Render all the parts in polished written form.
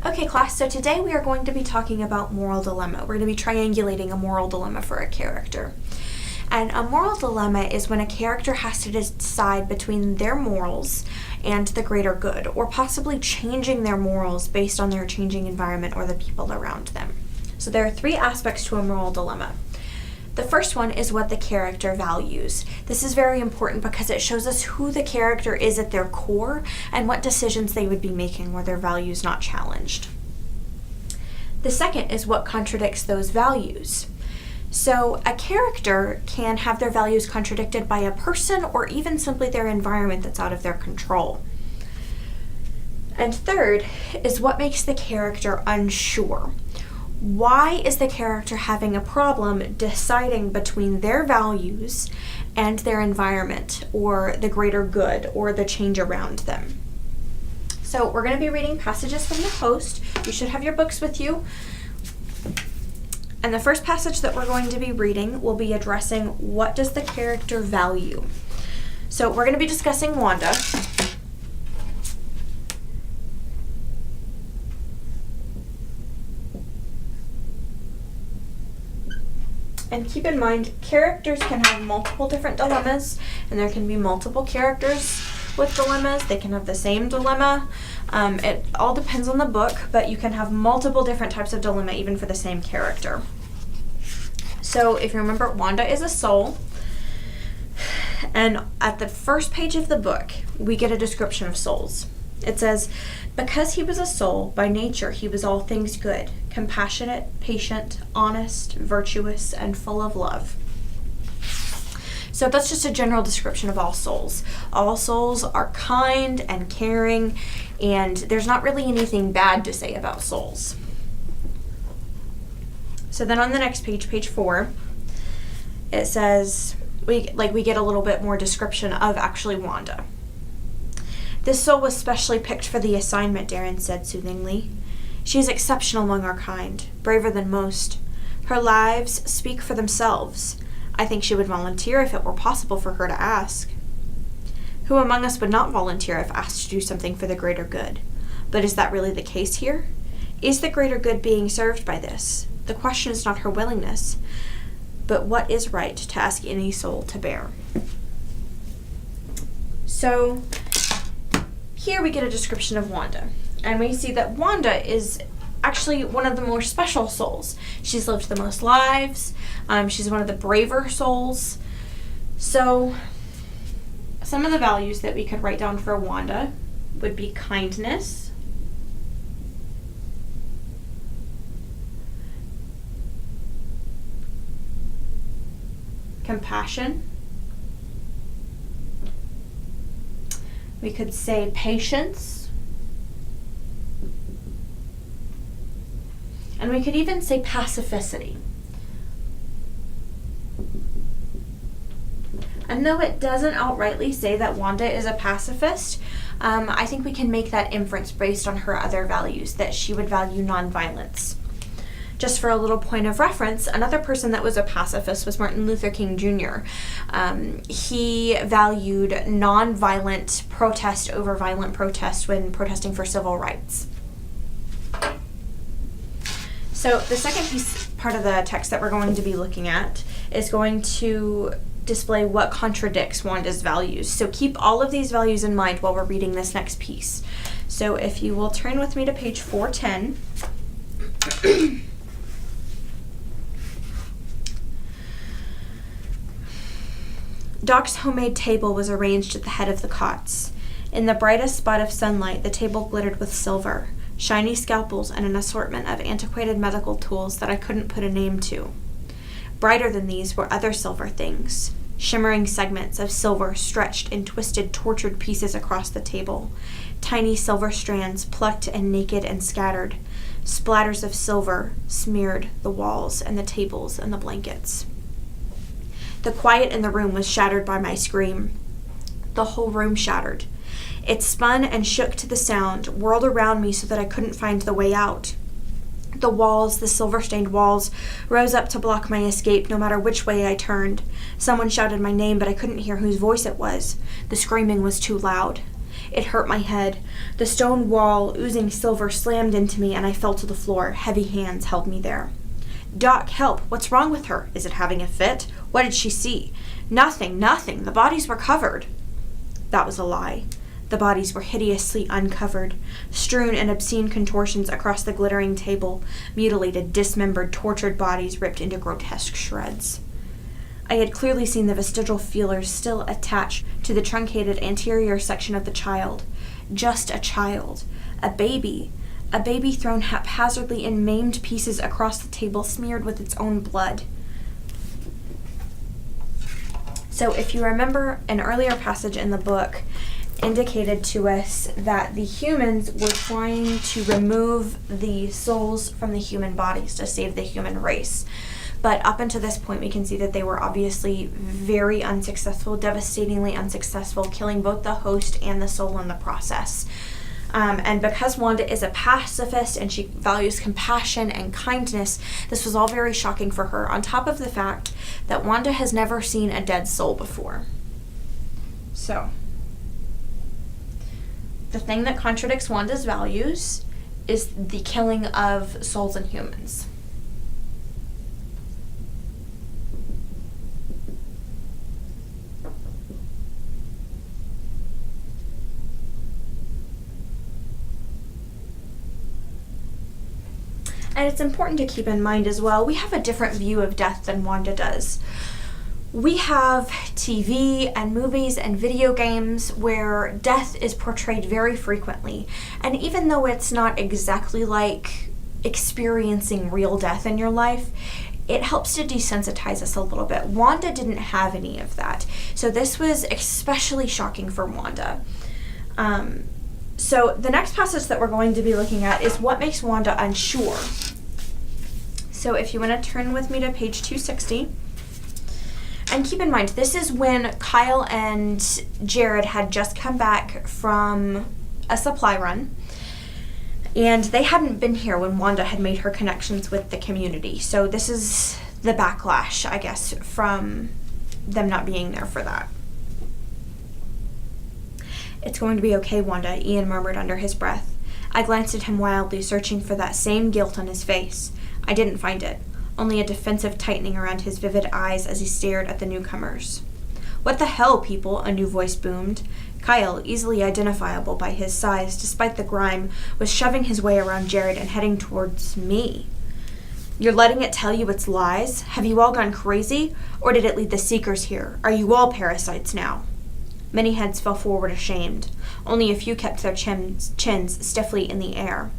Okay, class, so today we are going to be talking about moral dilemma. We're going to be triangulating a moral dilemma for a character. And a moral dilemma is when a character has to decide between their morals and the greater good, or possibly changing their morals based on their changing environment or the people around them. So there are three aspects to a moral dilemma. The first one is what the character values. This is very important because it shows us who the character is at their core and what decisions they would be making were their values not challenged. The second is what contradicts those values. So a character can have their values contradicted by a person or even simply their environment that's out of their control. And third is what makes the character unsure. Why is the character having a problem deciding between their values and their environment or the greater good or the change around them? So we're going to be reading passages from the host. You should have your books with you. And the first passage that we're going to be reading will be addressing what does the character value. So we're going to be discussing Wanda. And keep in mind, characters can have multiple different dilemmas, and there can be multiple characters with dilemmas. They can have the same dilemma. It all depends on the book, but you can have multiple different types of dilemma even for the same character. So if you remember, Wanda is a soul, and at the first page of the book, we get a description of souls. It says, because he was a soul, by nature he was all things good, compassionate, patient, honest, virtuous, and full of love. So that's just a general description of all souls. All souls are kind and caring, and there's not really anything bad to say about souls. So then on the next page, page 4, it says, we get a little bit more description of actually Wanda. This soul was specially picked for the assignment, Darren said soothingly. She is exceptional among our kind, braver than most. Her lives speak for themselves. I think she would volunteer if it were possible for her to ask. Who among us would not volunteer if asked to do something for the greater good? But is that really the case here? Is the greater good being served by this? The question is not her willingness, but what is right to ask any soul to bear. So here we get a description of Wanda, and we see that Wanda is actually one of the more special souls. She's lived the most lives. She's one of the braver souls. So some of the values that we could write down for Wanda would be kindness, compassion. We could say patience. And we could even say pacificity. And though it doesn't outrightly say that Wanda is a pacifist, I think we can make that inference based on her other values, that she would value nonviolence. Just for a little point of reference, another person that was a pacifist was Martin Luther King Jr. He valued nonviolent protest over violent protest when protesting for civil rights. So the second part of the text that we're going to be looking at is going to display what contradicts Wanda's values. So keep all of these values in mind while we're reading this next piece. So if you will turn with me to page 410. Doc's homemade table was arranged at the head of the cots. In the brightest spot of sunlight, the table glittered with silver, shiny scalpels, and an assortment of antiquated medical tools that I couldn't put a name to. Brighter than these were other silver things, shimmering segments of silver stretched in twisted, tortured pieces across the table, tiny silver strands plucked and naked and scattered. Splatters of silver smeared the walls and the tables and the blankets. The quiet in the room was shattered by my scream. The whole room shattered. It spun and shook to the sound, whirled around me so that I couldn't find the way out. The walls, the silver-stained walls, rose up to block my escape no matter which way I turned. Someone shouted my name, but I couldn't hear whose voice it was. The screaming was too loud. It hurt my head. The stone wall, oozing silver, slammed into me, and I fell to the floor. Heavy hands held me there. Doc, help. What's wrong with her? Is it having a fit? What did she see? Nothing. The bodies were covered. That was a lie. The bodies were hideously uncovered, strewn in obscene contortions across the glittering table, mutilated, dismembered, tortured bodies ripped into grotesque shreds. I had clearly seen the vestigial feelers still attached to the truncated anterior section of the child. Just a child. A baby thrown haphazardly in maimed pieces across the table, smeared with its own blood. So if you remember, an earlier passage in the book indicated to us that the humans were trying to remove the souls from the human bodies to save the human race. But up until this point, we can see that they were obviously very unsuccessful, devastatingly unsuccessful, killing both the host and the soul in the process. And because Wanda is a pacifist and she values compassion and kindness, this was all very shocking for her, on top of the fact that Wanda has never seen a dead soul before. So, the thing that contradicts Wanda's values is the killing of souls and humans. And it's important to keep in mind as well, we have a different view of death than Wanda does. We have TV and movies and video games where death is portrayed very frequently. And even though it's not exactly like experiencing real death in your life, it helps to desensitize us a little bit. Wanda didn't have any of that. So this was especially shocking for Wanda. So the next passage that we're going to be looking at is what makes Wanda unsure. So if you want to turn with me to page 260. And keep in mind, this is when Kyle and Jared had just come back from a supply run. And they hadn't been here when Wanda had made her connections with the community. So this is the backlash, I guess, from them not being there for that. It's going to be okay, Wanda, Ian murmured under his breath. I glanced at him wildly, searching for that same guilt on his face. I didn't find it, only a defensive tightening around his vivid eyes as he stared at the newcomers. What the hell, people? A new voice boomed. Kyle, easily identifiable by his size despite the grime, was shoving his way around Jared and heading towards me. You're letting it tell you its lies? Have you all gone crazy? Or did it lead the Seekers here? Are you all parasites now? Many heads fell forward ashamed. Only a few kept their chins stiffly in the air.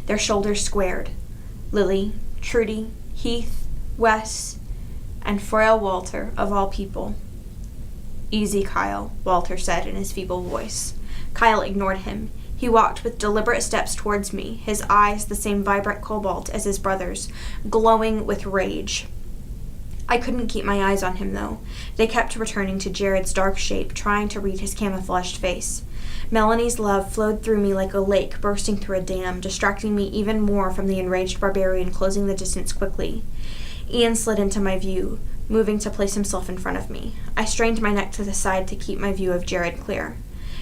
Their shoulders squared. Lily, Trudy, Heath, Wes, and frail Walter, of all people. Easy, Kyle, Walter said in his feeble voice. Kyle ignored him. He walked with deliberate steps towards me, his eyes the same vibrant cobalt as his brother's, glowing with rage. I couldn't keep my eyes on him, though. They kept returning to Jared's dark shape, trying to read his camouflaged face. Melanie's love flowed through me like a lake bursting through a dam, distracting me even more from the enraged barbarian closing the distance quickly. Ian slid into my view, moving to place himself in front of me. I strained my neck to the side to keep my view of Jared clear.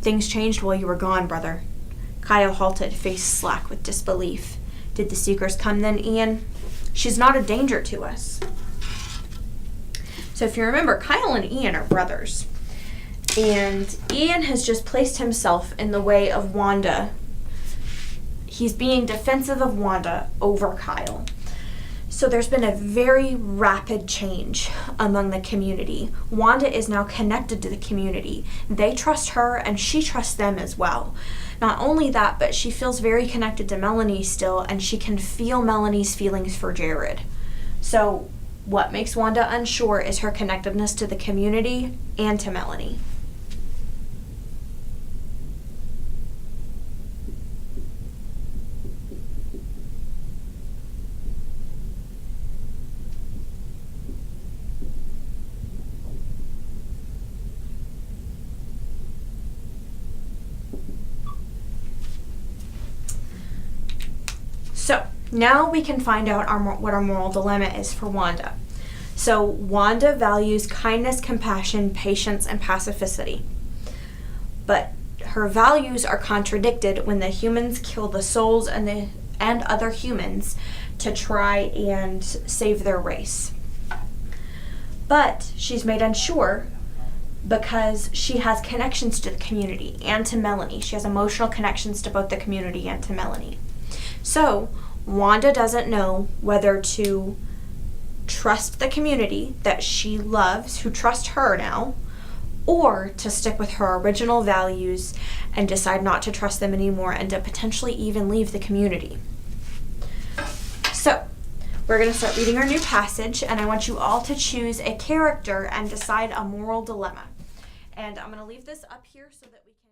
Things changed while you were gone, brother. Kyle halted, face slack with disbelief. Did the Seekers come then, Ian? She's not a danger to us. So if you remember, Kyle and Ian are brothers. And Ian has just placed himself in the way of Wanda. He's being defensive of Wanda over Kyle. So there's been a very rapid change among the community. Wanda is now connected to the community. They trust her and she trusts them as well. Not only that, but she feels very connected to Melanie still, and she can feel Melanie's feelings for Jared. So what makes Wanda unsure is her connectedness to the community and to Melanie. So now we can find out what our moral dilemma is for Wanda. So Wanda values kindness, compassion, patience, and pacificity. But her values are contradicted when the humans kill the souls and other humans to try and save their race. But she's made unsure because she has connections to the community and to Melanie. She has emotional connections to both the community and to Melanie. So Wanda doesn't know whether to trust the community that she loves, who trust her now, or to stick with her original values and decide not to trust them anymore and to potentially even leave the community. So we're going to start reading our new passage, and I want you all to choose a character and decide a moral dilemma. And I'm going to leave this up here so that we can